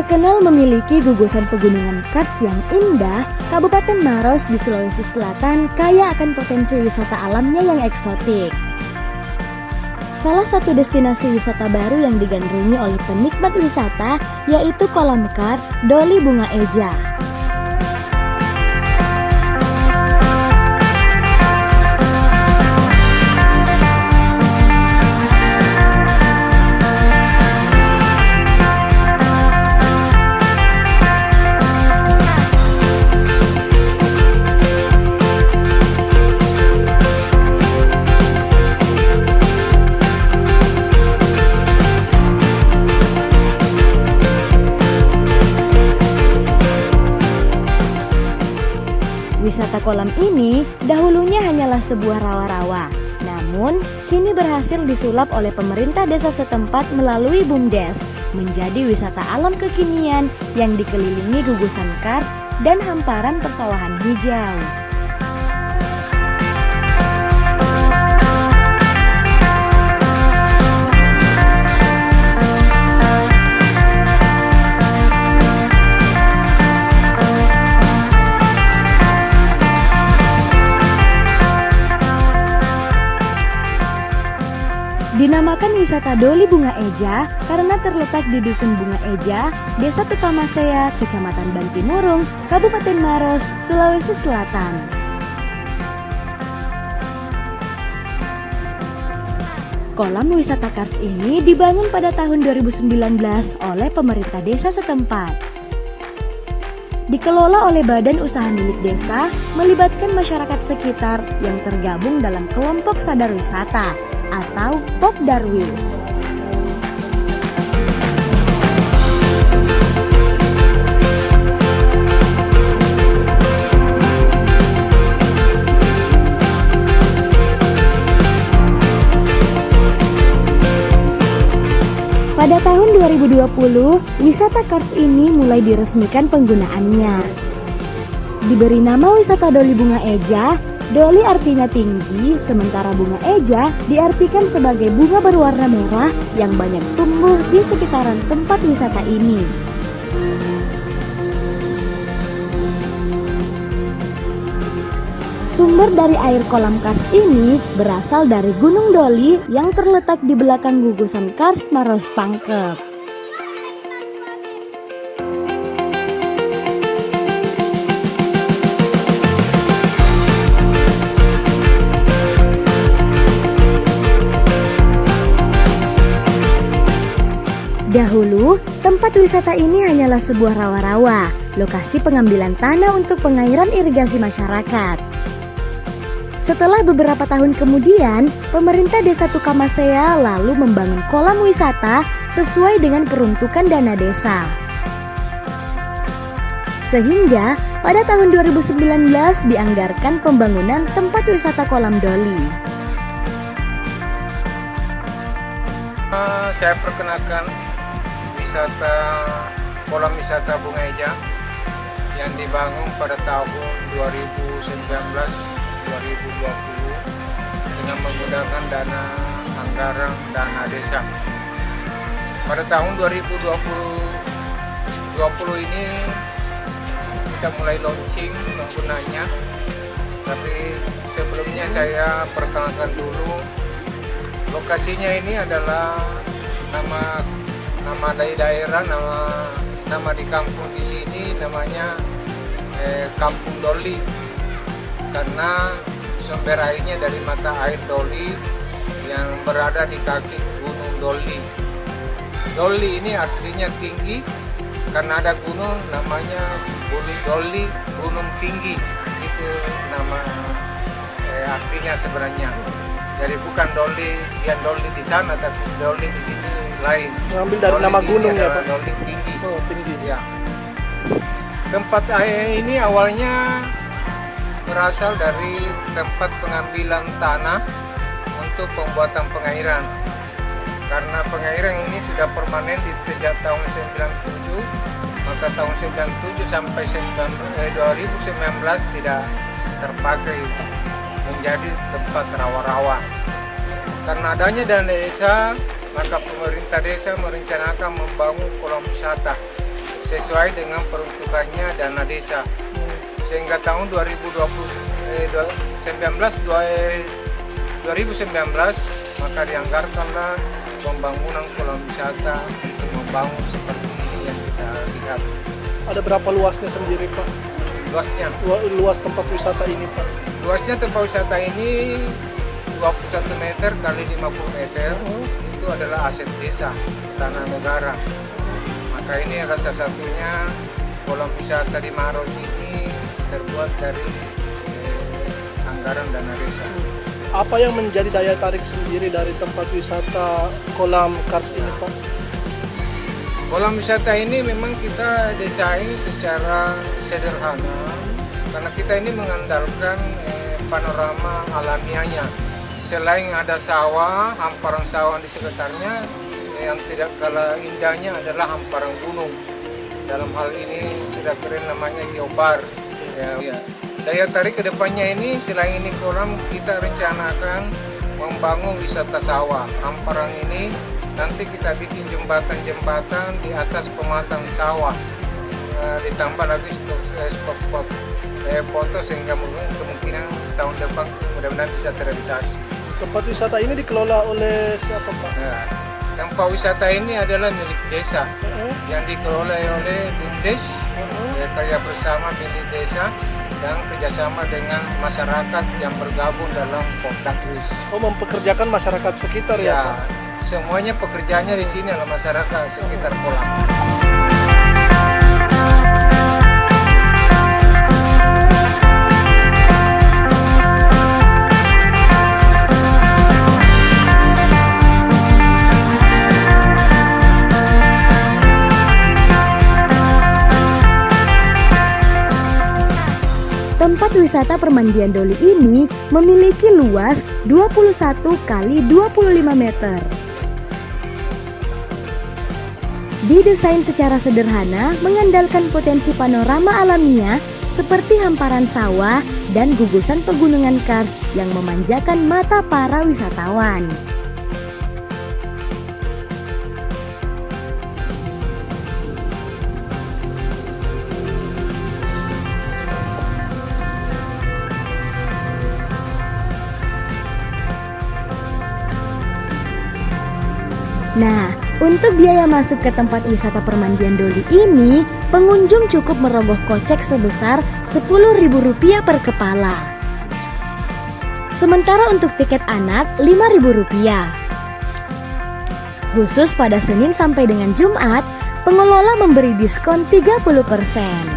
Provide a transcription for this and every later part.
Terkenal memiliki gugusan pegunungan Kars yang indah, Kabupaten Maros di Sulawesi Selatan kaya akan potensi wisata alamnya yang eksotik. Salah satu destinasi wisata baru yang digandrungi oleh penikmat wisata yaitu kolam Kars Doli Bunga Eja. Wisata kolam ini dahulunya hanyalah sebuah rawa-rawa, namun kini berhasil disulap oleh pemerintah desa setempat melalui BUMDes menjadi wisata alam kekinian yang dikelilingi gugusan kars dan hamparan persawahan hijau. Dinamakan wisata Doli Bunga Eja karena terletak di Dusun Bunga Eja, Desa Tukamasea, Kecamatan Bantimurung, Kabupaten Maros, Sulawesi Selatan. Kolam wisata Kars ini dibangun pada tahun 2019 oleh pemerintah desa setempat. Dikelola oleh Badan Usaha Milik Desa, melibatkan masyarakat sekitar yang tergabung dalam kelompok sadar wisata atau Pokdarwis. Pada tahun 2020, wisata Kars ini mulai diresmikan penggunaannya. Diberi nama wisata Doli Bunga Eja. Doli artinya tinggi, sementara bunga eja diartikan sebagai bunga berwarna merah yang banyak tumbuh di sekitaran tempat wisata ini. Sumber dari air kolam Kars ini berasal dari Gunung Doli yang terletak di belakang gugusan Kars Maros Pangkep. Dahulu, tempat wisata ini hanyalah sebuah rawa-rawa, lokasi pengambilan tanah untuk pengairan irigasi masyarakat. Setelah beberapa tahun kemudian, pemerintah Desa Tukamasea lalu membangun kolam wisata sesuai dengan peruntukan dana desa. Sehingga pada tahun 2019 dianggarkan pembangunan tempat wisata kolam Doli. Saya perkenalkan kolam wisata Bunga Eja yang dibangun pada tahun 2019-2020 dengan menggunakan dana anggaran dana desa. Pada tahun 2020 ini kita mulai launching menggunanya, tapi sebelumnya saya perkenalkan dulu lokasinya. Ini adalah nama dari daerah, nama di kampung di sini namanya Kampung Doli, karena sumber airnya dari mata air Doli yang berada di kaki Gunung Doli. Doli ini artinya tinggi karena ada gunung namanya Gunung Doli, gunung tinggi, itu nama artinya sebenarnya. Jadi bukan Doli yang Doli di sana, tapi Doli di sini lain. Mengambil dari Doli nama gunung ya Pak? Doli tinggi. Oh, tinggi. Ya. Tempat air ini awalnya berasal dari tempat pengambilan tanah untuk pembuatan pengairan. Karena pengairan ini sudah permanen sejak tahun 97, maka tahun 97 sampai 2019 tidak terpakai menjadi tempat rawa-rawa. Karena adanya dana desa, maka pemerintah desa merencanakan membangun kolam wisata sesuai dengan peruntukannya dana desa. Sehingga tahun 2019 maka dianggarkanlah pembangunan kolam wisata untuk membangun seperti ini yang kita lihat. Ada berapa luasnya sendiri Pak? Luasnya, Luas tempat wisata ini Pak? luasnya tempat wisata ini 21 meter kali 50 meter. Itu adalah aset desa, tanah negara. Maka ini adalah salah satunya kolam wisata di Maros ini terbuat dari anggaran dana desa. Apa yang menjadi daya tarik sendiri dari tempat wisata kolam Kars ini Pak? Kolam wisata ini memang kita desain secara sederhana karena kita ini mengandalkan panorama alamiahnya. Selain ada sawah, hamparan sawah di sekitarnya, yang tidak kalah indahnya adalah hamparan gunung. Dalam hal ini sudah keren namanya geobar. Ya. Daya tarik kedepannya ini selain ini kolam, kita rencanakan membangun wisata sawah. Hamparan ini nanti kita bikin jembatan-jembatan di atas pematang sawah. Ditambah lagi spot-spot foto sehingga kemungkinan tahun depan mudah-mudahan bisa terrealisasi. Tempat wisata ini dikelola oleh siapa Pak? Nah, tempat wisata ini adalah milik desa yang dikelola oleh BUMDes, karya bersama milik desa dan kerjasama dengan masyarakat yang bergabung dalam Popdakris. Oh, mempekerjakan masyarakat sekitar ya Pak? Semuanya pekerjaannya di sini adalah masyarakat sekitar kolam. Tempat wisata Permandian Doli ini memiliki luas 21 kali 25 meter. Didesain secara sederhana, mengandalkan potensi panorama alamiah seperti hamparan sawah dan gugusan pegunungan Kars yang memanjakan mata para wisatawan. Nah, untuk biaya masuk ke tempat wisata Permandian Doli ini, pengunjung cukup merogoh kocek sebesar Rp10.000 per kepala. Sementara untuk tiket anak Rp5.000. Khusus pada Senin sampai dengan Jumat, pengelola memberi diskon 30%.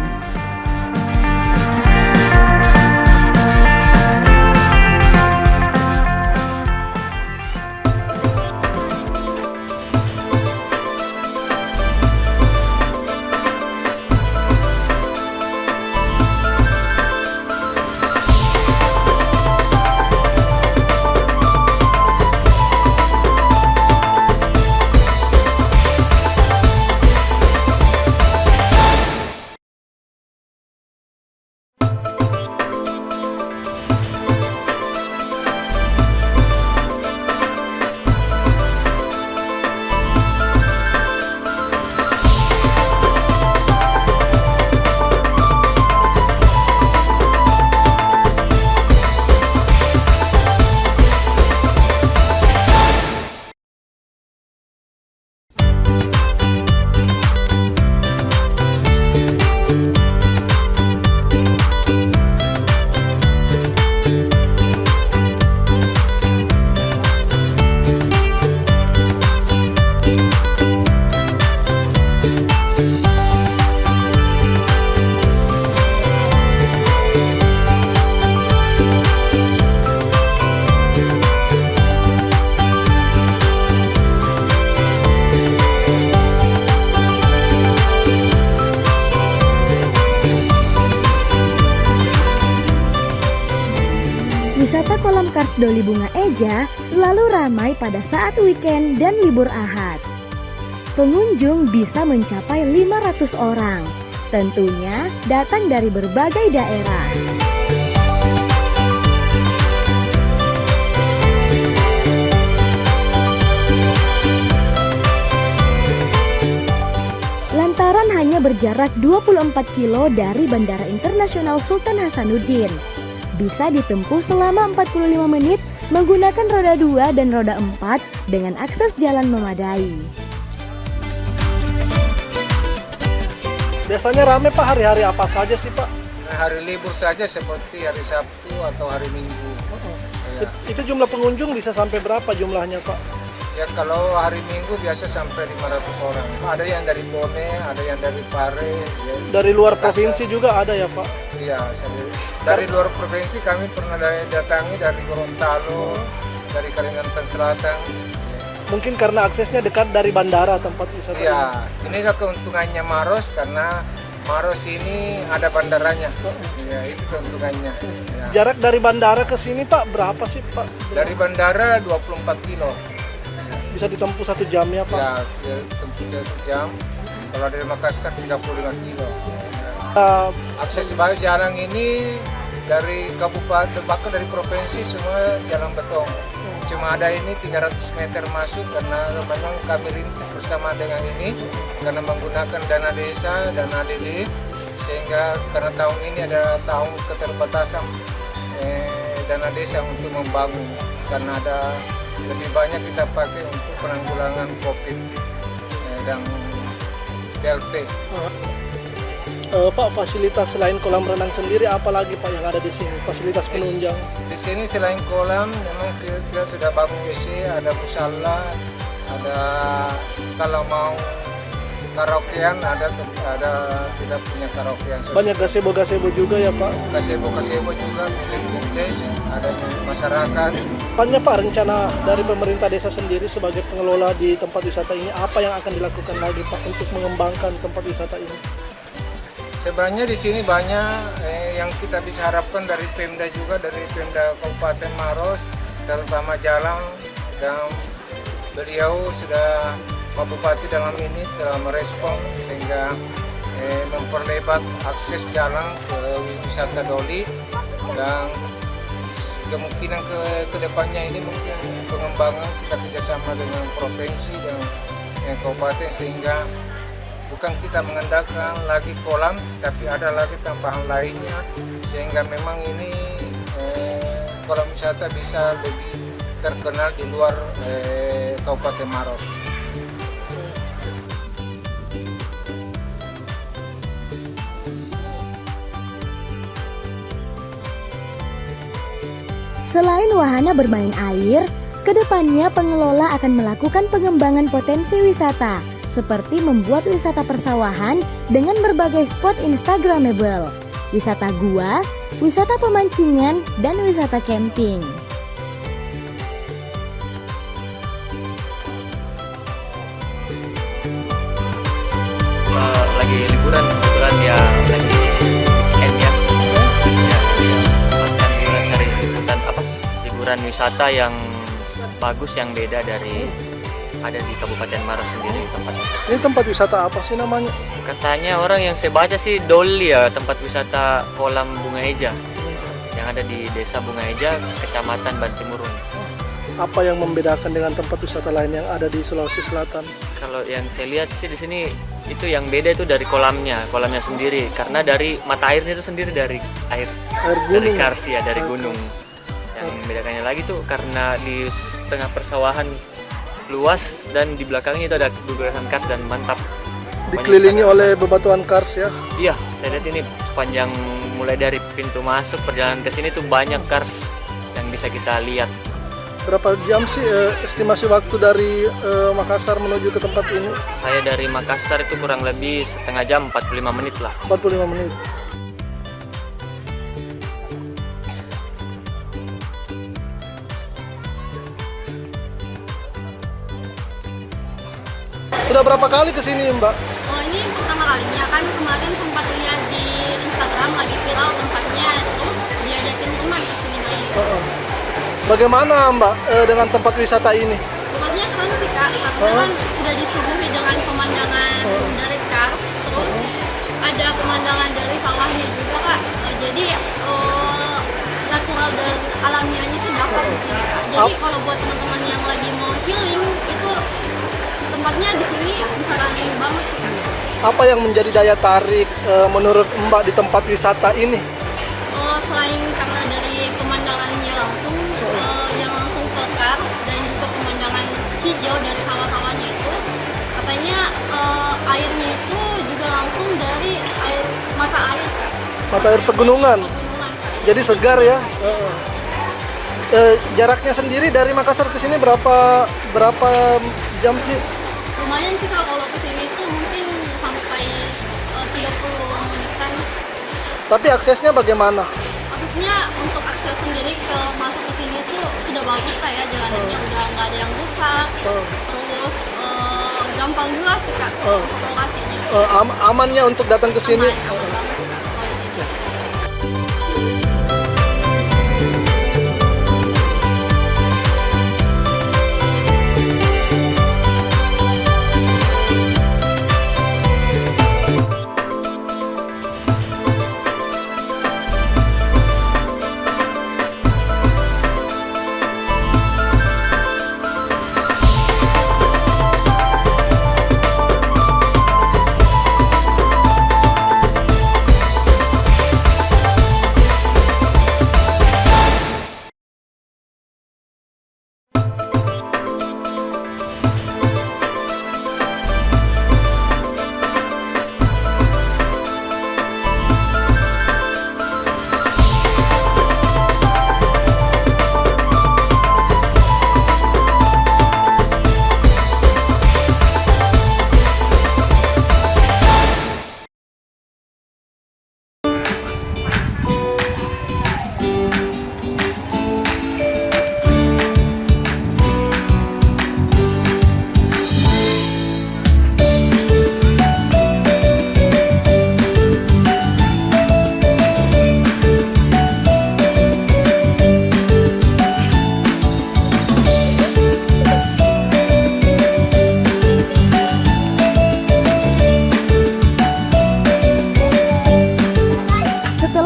Wisata kolam Kars Doli Bunga Eja selalu ramai pada saat weekend dan libur Ahad. Pengunjung bisa mencapai 500 orang, tentunya datang dari berbagai daerah. Lantaran hanya berjarak 24 kilo dari Bandara Internasional Sultan Hasanuddin. Bisa ditempuh selama 45 menit menggunakan roda 2 dan roda 4 dengan akses jalan memadai. Biasanya rame Pak, hari-hari apa saja sih Pak? Hari libur saja seperti hari Sabtu atau hari Minggu. Ya. Itu jumlah pengunjung bisa sampai berapa jumlahnya Pak? Ya kalau hari Minggu biasa sampai 500 orang. Ada yang dari Bone, ada yang dari Pare. Ya. Dari luar provinsi juga ada ya Pak? Iya, dari luar provinsi kami pernah datangi dari Gorontalo, dari Kalimantan Selatan. Mungkin karena aksesnya dekat dari bandara tempat wisata. Iya, inilah keuntungannya Maros karena Maros ini ada bandaranya. Ya, itu keuntungannya. Ya. Jarak dari bandara ke sini Pak berapa sih Pak? Dari bandara 24 kilo. Bisa ditempuh 1 jam ya Pak? Ya, tempuh 1 jam. Kalau dari Makassar 35 kilo. Akses bawah jalan ini dari kabupaten bahkan dari provinsi semua jalan beton. Cuma ada ini 300 meter masuk karena memang kami rintis bersama dengan ini karena menggunakan dana desa dan ADD, sehingga karena tahun ini ada tahun keterbatasan dana desa untuk membangun karena ada lebih banyak kita pakai untuk penanggulangan COVID dan DLT. Pak, fasilitas selain kolam renang sendiri apalagi Pak yang ada di sini? Fasilitas penunjang? Di sini selain kolam memang kita sudah bangun WC, ada musala, ada kalau mau karaokean ada kita punya karaokean. Banyak gazebo juga ya Pak? Gazebo juga, vintage, ada masyarakat. Apanya Pak rencana dari pemerintah desa sendiri sebagai pengelola di tempat wisata ini, apa yang akan dilakukan lagi Pak untuk mengembangkan tempat wisata ini? Sebenarnya di sini banyak yang kita bisa harapkan dari Pemda juga, dari Pemda Kabupaten Maros, terutama jalan, dan beliau sudah Pak Bupati dalam ini telah merespon sehingga memperlebar akses jalan ke wisata Doli, dan kemungkinan ke depannya ini mungkin pengembangan kita kerjasama dengan provinsi dan kabupaten sehingga bukan kita mengandalkan lagi kolam, tapi ada lagi tambahan lainnya sehingga memang ini kolam wisata bisa lebih terkenal di luar Kabupaten Maros. Selain wahana bermain air, kedepannya pengelola akan melakukan pengembangan potensi wisata seperti membuat wisata persawahan dengan berbagai spot instagramable, wisata gua, wisata pemancingan, dan wisata camping. Lagi liburan kebetulan ya, lagi end ya. Sempatkan juga cari liburan wisata yang bagus, yang beda dari ada di Kabupaten Maros sendiri tempat wisata. Ini tempat wisata apa sih namanya? Katanya orang yang saya baca sih Doli ya, tempat wisata kolam Bunga Eja yang ada di Desa Bunga Eja, Kecamatan Bantimurun. Apa yang membedakan dengan tempat wisata lain yang ada di Sulawesi Selatan? Kalau yang saya lihat sih di sini itu yang beda itu dari kolamnya sendiri, karena dari mata airnya itu sendiri dari air gunung. dari kars ya, dari gunung. Yang membedakannya lagi tuh karena di tengah persawahan luas dan di belakangnya itu ada guguran kars dan mantap. Dikelilingi oleh bebatuan kars ya? Iya, saya lihat ini sepanjang mulai dari pintu masuk perjalanan ke sini tuh banyak kars yang bisa kita lihat. Berapa jam sih estimasi waktu dari Makassar menuju ke tempat ini? Saya dari Makassar itu kurang lebih setengah jam, 45 menit lah. 45 menit. Sudah berapa kali ke sini, Mbak? Oh, ini pertama kalinya, kan kemarin sempat lihat di Instagram lagi viral tempatnya, terus diajakin teman ke sini main. Bagaimana, Mbak, dengan tempat wisata ini? Tempatnya keren sih Kak, karena kan sudah disuguhi dengan pemandangan dari kars, terus ada pemandangan dari sawahnya juga Kak. Jadi natural dan alamiahnya itu dapat di sini Kak. Jadi kalau buat teman-teman yang lagi mau healing itu tempatnya di sini disaranin banget sih Kak. Apa yang menjadi daya tarik menurut Mbak di tempat wisata ini? Selain karena dari pemandangannya langsung, yang langsung ke Kars dan juga pemandangan hijau dari sawah-sawahnya itu, katanya airnya itu juga langsung dari mata air. Mata air pegunungan. Jadi segar ya. Jaraknya sendiri dari Makassar ke sini berapa jam sih? Lumayan sih kalau ke sini itu mungkin sampai 30 menitan. Tapi aksesnya bagaimana? Aksesnya untuk akses sendiri ke masuk ke sini itu sudah bagus Kak ya, jalannya udah nggak ada yang rusak. Terus gampang juga sih Kak untuk lokasinya. Amannya untuk datang ke sini? Aman banget kalau di sini.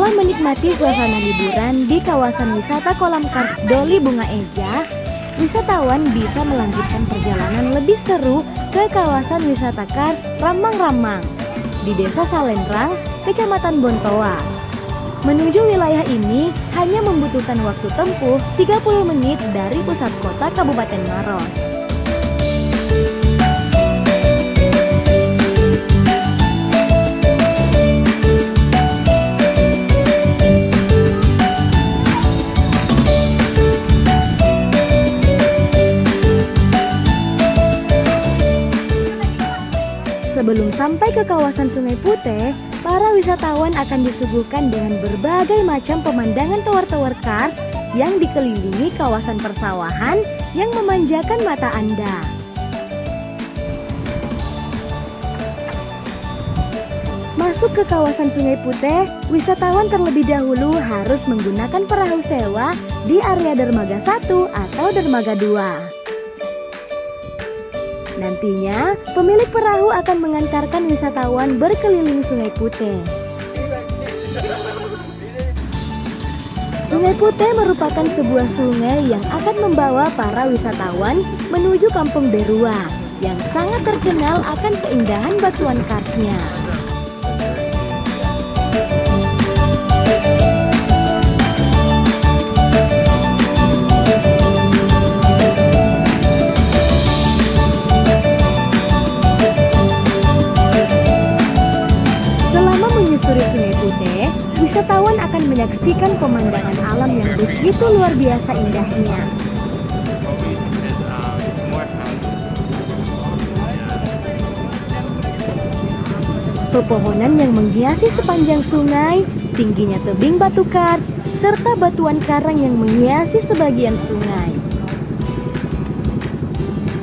Menikmati suasana liburan di kawasan wisata Kolam Kars Doli Bunga Eja, wisatawan bisa melanjutkan perjalanan lebih seru ke kawasan wisata Kars Ramang-Ramang di Desa Salendrang, Kecamatan Bontoa. Menuju wilayah ini hanya membutuhkan waktu tempuh 30 menit dari pusat kota Kabupaten Maros. Sebelum sampai ke kawasan Sungai Putih, para wisatawan akan disuguhkan dengan berbagai macam pemandangan tower-tower Kars yang dikelilingi kawasan persawahan yang memanjakan mata Anda. Masuk ke kawasan Sungai Putih, wisatawan terlebih dahulu harus menggunakan perahu sewa di area Dermaga 1 atau Dermaga 2. Nantinya, pemilik perahu akan mengantarkan wisatawan berkeliling Sungai Putih. Sungai Putih merupakan sebuah sungai yang akan membawa para wisatawan menuju Kampung Berua yang sangat terkenal akan keindahan batuan karsnya. Menyusuri Sungai Putih, wisatawan akan menyaksikan pemandangan alam yang begitu luar biasa indahnya. Pepohonan yang menghiasi sepanjang sungai, tingginya tebing batu kars, serta batuan karang yang menghiasi sebagian sungai.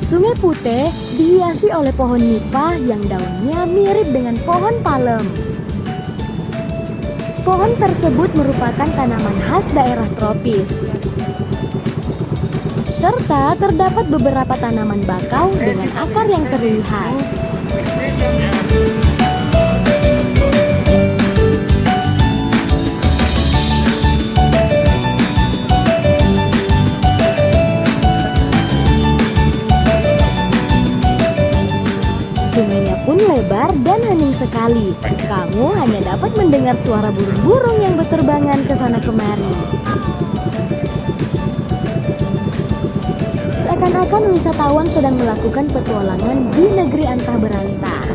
Sungai Putih dihiasi oleh pohon nipah yang daunnya mirip dengan pohon palem. Pohon tersebut merupakan tanaman khas daerah tropis. Serta terdapat beberapa tanaman bakau dengan akar yang terlihat. Sungainya pun lebar dan hening sekali. Kamu hanya dapat mendengar suara burung-burung yang berterbangan ke sana kemari. Seakan-akan wisatawan sedang melakukan petualangan di negeri antah berantah.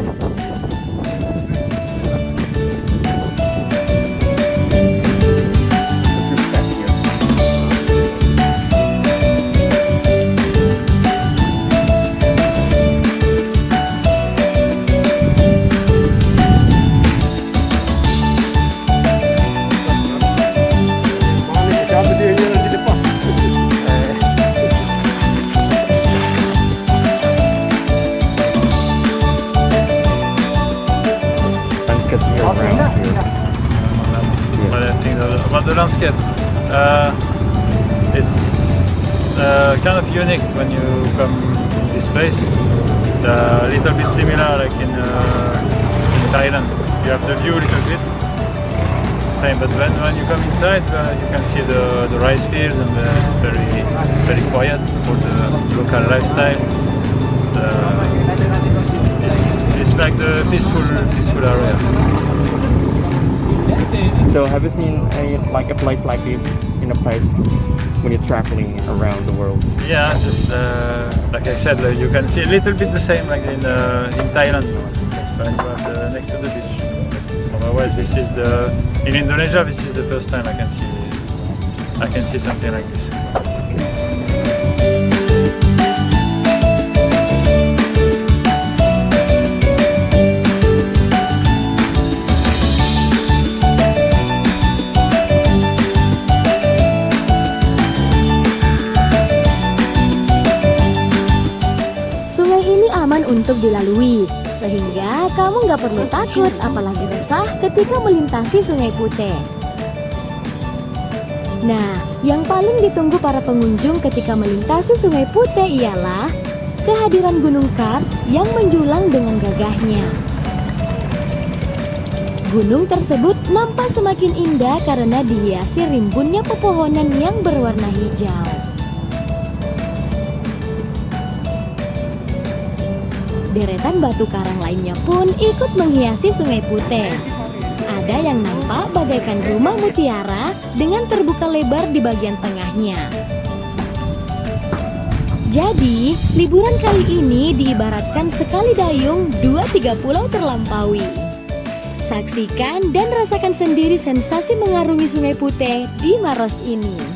What I think about the landscape, it's kind of unique when you come in this place. A little bit similar like in Thailand. You have the view a little bit same, but when you come inside, you can see the rice fields, and it's very quiet for the local lifestyle. It's like the peaceful area. So have you seen a place like this in a place when you're traveling around the world? Yeah, just like I said, you can see a little bit the same like in Thailand when you are next to the beach. Otherwise, in Indonesia. This is the first time I can see something like this. Aman untuk dilalui, sehingga kamu nggak perlu takut apalagi resah ketika melintasi Sungai Puteh. Nah, yang paling ditunggu para pengunjung ketika melintasi Sungai Puteh ialah kehadiran Gunung Kars yang menjulang dengan gagahnya. Gunung tersebut nampak semakin indah karena dihiasi rimbunnya pepohonan yang berwarna hijau. Deretan batu karang lainnya pun ikut menghiasi Sungai Puteh. Ada yang nampak bagaikan rumah mutiara dengan terbuka lebar di bagian tengahnya. Jadi, liburan kali ini diibaratkan sekali dayung 2-3 pulau terlampaui. Saksikan dan rasakan sendiri sensasi mengarungi Sungai Puteh di Maros ini.